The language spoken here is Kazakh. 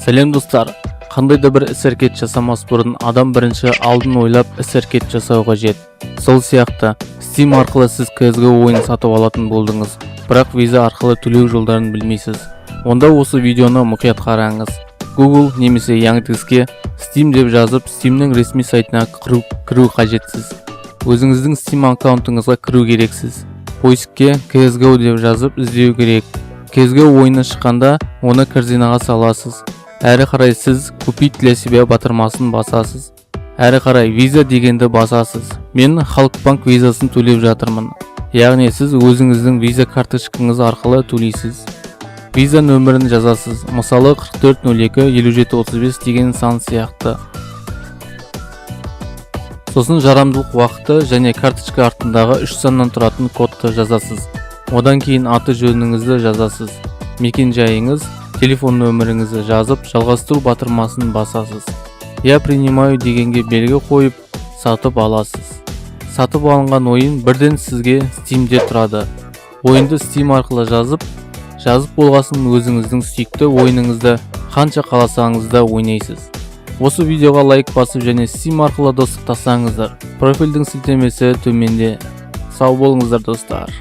Сәлем достар. Қандай да бір іс-әрекет жасамас бұрын адам бірінші алдын ойлап іс-әрекет жасау қажет. Сол сияқты Steam арқылы сіз CS:GO ойын сатып алатын болдыңыз, бірақ виза арқылы төлеу жолдарын білмейсіз. Онда осы видеоны мұқият қараңыз. Google немесе Яндекске Steam деп жазып, Steam'нің ресми сайтына кіру қажетсіз. Өзіңіздің Steam аккаунтыңызға кіру керексіз. Поискке CS:GO деп жазып іздеу керек. CS:GO ойыны шыққанда оны корзинаға саласыз. Әрі қарай сіз купить для себя батырмасын басасыз. Әрі қарай виза дегенді басасыз. Мен Халықбанк визасын төлеп жатырмын. Яғни сіз өзіңіздің виза карточкаңыз арқылы төлейсіз. Виза нөмірін жазасыз. Мысалы 4402-5735 деген сан сияқты. Сосын жарамдылық уақыты және карточка артындағы 3 саннан тұратын кодты жазасыз. Одан кейін аты жөніңізді жазасыз. Мекен жайыңыз, телефон нөміріңізді жазып, жалғастыру батырмасын басасыз. Я принимаю дегенге белгі қойып, сатып аласыз. Сатып алынған ойын бірден сізге Steam'де тұрады. Ойынды Steam арқылы жазып болғасын өзіңіздің сүйікті ойыныңызды қанша қаласаңыз да ойнайсыз. Осы видеоға лайк басып және Steam арқылы достықтасаңыздар. Профильдің сілтемесі төменде. Сау болыңыздар достар.